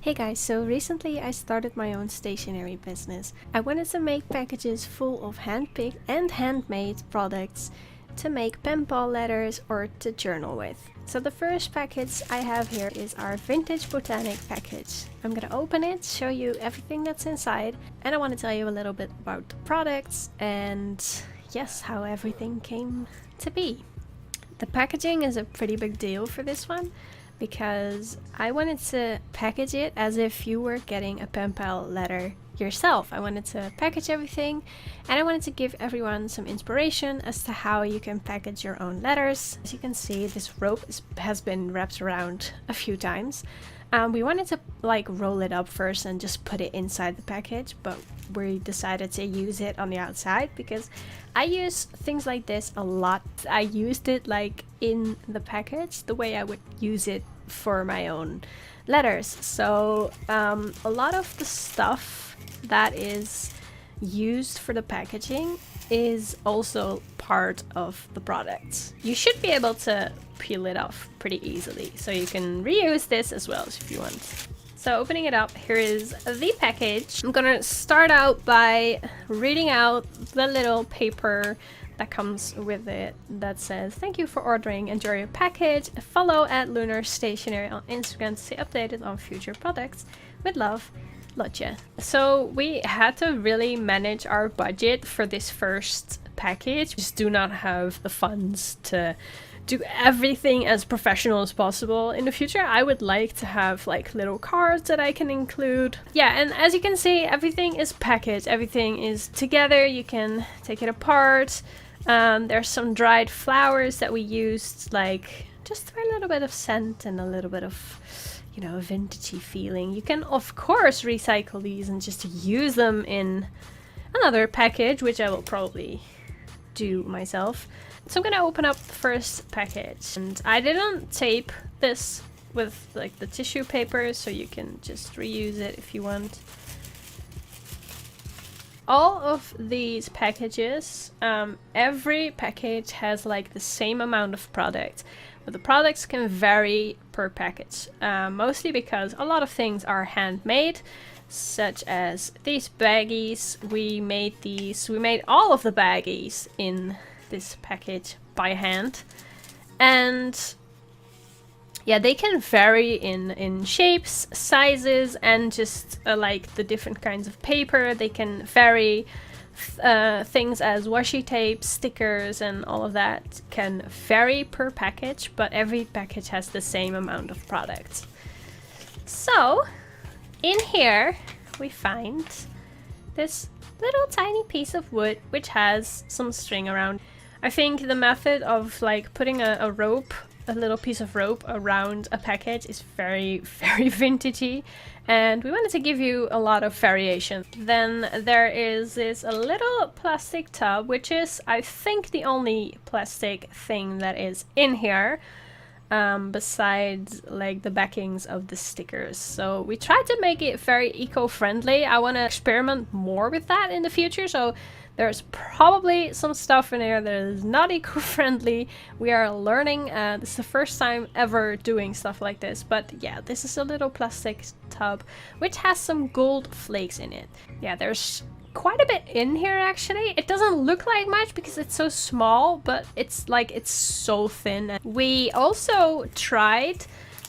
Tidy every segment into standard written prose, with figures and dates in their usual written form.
Hey guys, so recently I started my own stationery business. I wanted to make packages full of hand-picked and handmade products to make pen pal letters or to journal with. So the first package I have here is our Vintage Botanic package. I'm gonna open it, show you everything that's inside, and I want to tell you a little bit about the products and yes, how everything came to be. The packaging is a pretty big deal for this one, because I wanted to package it as if you were getting a pen pal letter yourself. I wanted to package everything and I wanted to give everyone some inspiration as to how you can package your own letters. As you can see, this rope has been wrapped around a few times. We wanted to roll it up first and just put it inside the package, but we decided to use it on the outside because I use things like this a lot. I used it in the package the way I would use it for my own letters. So a lot of the stuff that is used for the packaging is also part of the product. You should be able to peel it off pretty easily, so you can reuse this as well if you want. So opening it up, here is the package. I'm gonna start out by reading out the little paper that comes with it that says, "Thank you for ordering, enjoy your package, follow at Lunar Stationery on Instagram to stay updated on future products. With love, Lotje." So we had to really manage our budget for this first package. We just do not have the funds to do everything as professional as possible. In the future, I would like to have little cards that I can include. Yeah, and as you can see, everything is packaged. Everything is together. You can take it apart. There's some dried flowers that we used, just for a little bit of scent and a little bit of, a vintagey feeling. You can, of course, recycle these and just use them in another package, which I will probably do myself. So I'm gonna open up the first package, and I didn't tape this with the tissue paper, so you can just reuse it if you want. All of these packages, every package has the same amount of product, but the products can vary per package, mostly because a lot of things are handmade, such as these baggies. We made all of the baggies in this package by hand, and yeah, they can vary in shapes, sizes, and just the different kinds of paper. They can vary. Things as washi tape, stickers, and all of that can vary per package, but every package has the same amount of product. So in here we find this little tiny piece of wood which has some string around. I think the method of putting a rope, a little piece of rope around a package is very, very vintagey, and we wanted to give you a lot of variation. Then there is this little plastic tub, which is, I think, the only plastic thing that is in here, besides the backings of the stickers. So we tried to make it very eco-friendly. I want to experiment more with that in the future, so there's probably some stuff in here that is not eco-friendly. We are learning. This is the first time ever doing stuff like this, but yeah, this is a little plastic tub which has some gold flakes in it. Yeah, there's quite a bit in here actually. It doesn't look like much because it's so small, but it's so thin. We also tried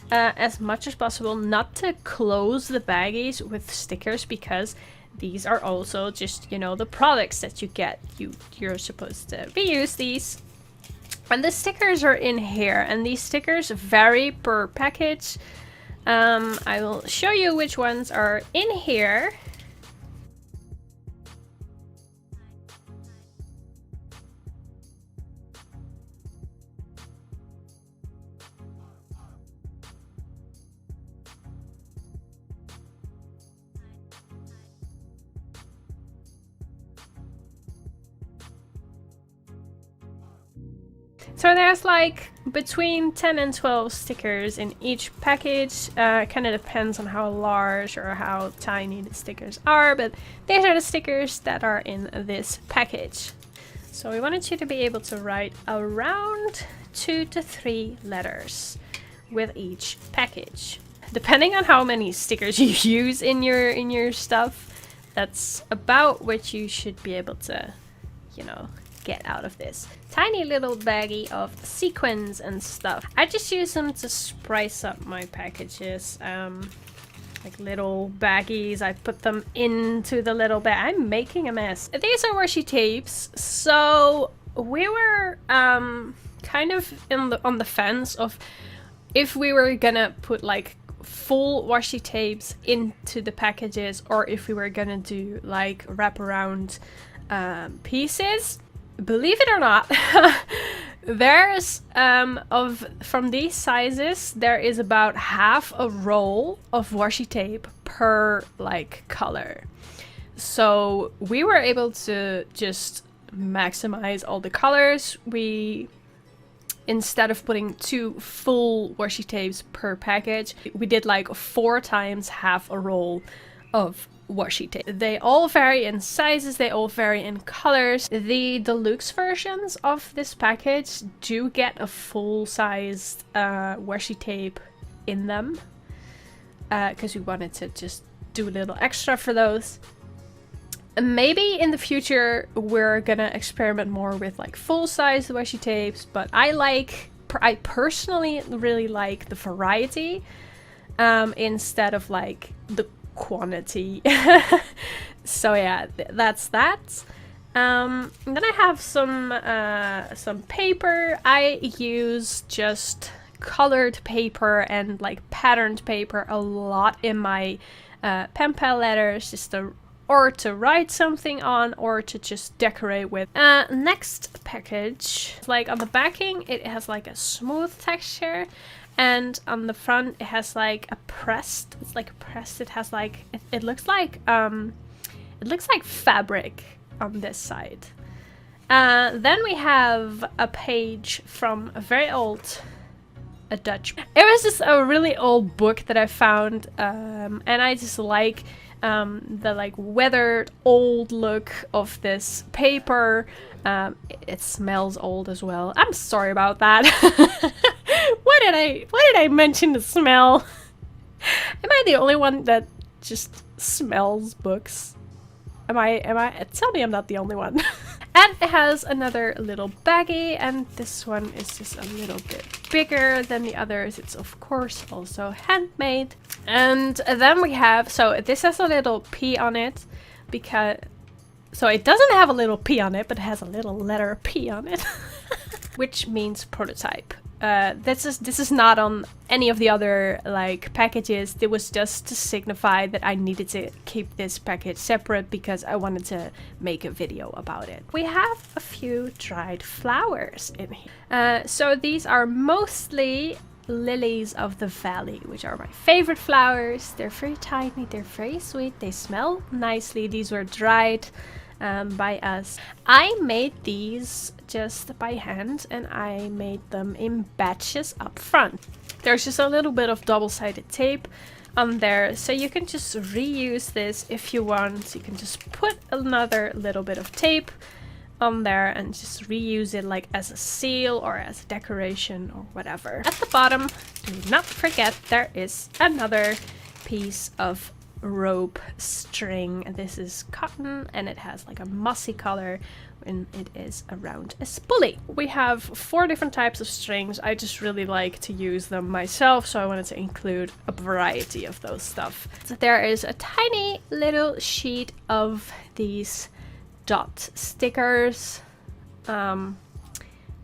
as much as possible not to close the baggies with stickers, because these are also just, the products that you get. You're supposed to reuse these. And the stickers are in here, and these stickers vary per package. I will show you which ones are in here. So there's between 10 and 12 stickers in each package. Kind of depends on how large or how tiny the stickers are, but these are the stickers that are in this package. So we wanted you to be able to write around 2 to 3 letters with each package. depending on how many stickers you use in your stuff, that's about what you should be able to, you know, get out of this. Tiny little baggie of sequins and stuff. I just use them to spice up my packages. Like little baggies, I put them into the little bag. I'm making a mess. These are washi tapes. So we were kind of on the fence of if we were gonna put like full washi tapes into the packages or if we were gonna do like wraparound pieces. Believe it or not, there's from these sizes there is about half a roll of washi tape per like color. So we were able to just maximize all the colors. We, instead of putting 2 full washi tapes per package, we did like 4 times half a roll of washi tape. They all vary in sizes, they all vary in colors. The deluxe versions of this package do get a full-sized washi tape in them because we wanted to just do a little extra for those. And maybe in the future we're gonna experiment more with like full-size washi tapes, but I personally really like the variety instead of like the quantity. So yeah, that's that. Then I have some paper. I use just colored paper and like patterned paper a lot in my pen pal letters, just to write something on or to just decorate with. Next package, like on the backing it has like a smooth texture. And on the front, it has like a pressed. It's like pressed. It has like it looks like fabric on this side. Then we have a page from a very old, a Dutch. It was just a really old book that I found, and I just like the like weathered old look of this paper. It smells old as well. I'm sorry about that. Why did I mention the smell? Am I the only one that just smells books? Tell me I'm not the only one. And it has another little baggie, and this one is just a little bit bigger than the others. It's of course also handmade. And then we have, so this has a little P on it, because, so it doesn't have a little P on it, but it has a little letter P on it, which means prototype. This is not on any of the other like packages. It was just to signify that I needed to keep this package separate because I wanted to make a video about it. We have a few dried flowers in here. So these are mostly lilies of the valley, which are my favorite flowers. They're very tiny, they're very sweet, they smell nicely. These were dried by us. I made these just by hand, and I made them in batches up front. There's just a little bit of double-sided tape on there, so you can just reuse this if you want. You can just put another little bit of tape on there and just reuse it like as a seal or as a decoration or whatever. At the bottom, do not forget, there is another piece of rope string. This is cotton and it has like a mossy color and it is around a spoolie. We have 4 different types of strings. I just really like to use them myself, so I wanted to include a variety of those stuff. So there is a tiny little sheet of these dot stickers. Yeah,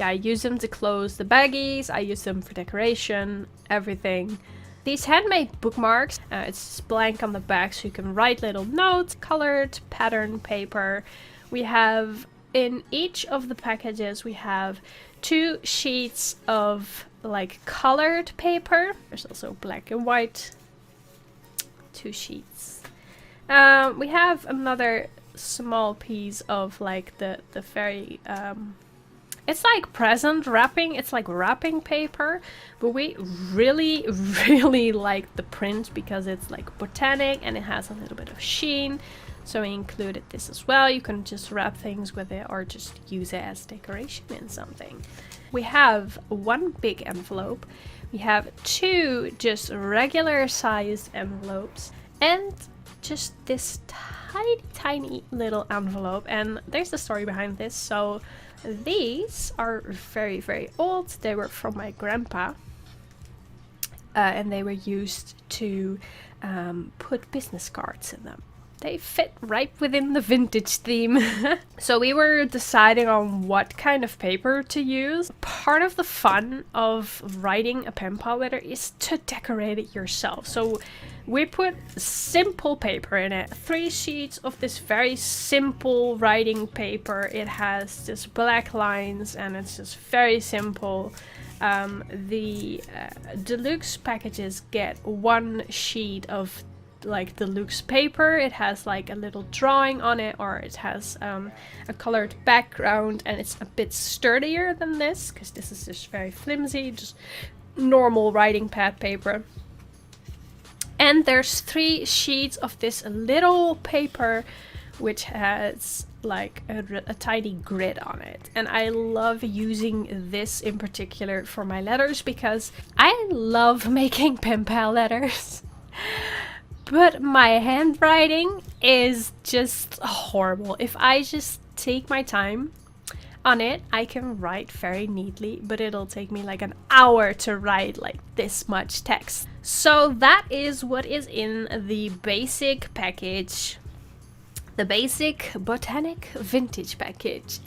I use them to close the baggies. I use them for decoration, everything. These handmade bookmarks, it's blank on the back so you can write little notes, colored pattern paper. We have, in each of the packages, we have 2 sheets of like colored paper. There's also black and white, 2 sheets. We have another small piece of like the very it's like present wrapping. It's like wrapping paper, but we really like the print because it's like botanic and it has a little bit of sheen, so we included this as well. You can just wrap things with it or just use it as decoration in something. We have one big envelope We have 2 just regular sized envelopes and just this tiny little envelope. And there's the story behind this. So these are very old. They were from my grandpa. And they were used to put business cards in them. They fit right within the vintage theme. So we were deciding on what kind of paper to use. Part of the fun of writing a pen pal letter is to decorate it yourself. So we put simple paper in it. 3 sheets of this very simple writing paper. It has just black lines and it's just very simple. The deluxe packages get 1 sheet of like deluxe paper. It has like a little drawing on it, or it has a colored background, and it's a bit sturdier than this because this is just very flimsy, just normal writing pad paper. And there's 3 sheets of this little paper which has like a tiny grid on it. And I love using this in particular for my letters because I love making pen pal letters. But my handwriting is just horrible. If I just take my time on it, I can write very neatly, but it'll take me like an hour to write like this much text. So that is what is in the basic package. The basic Botanic vintage package.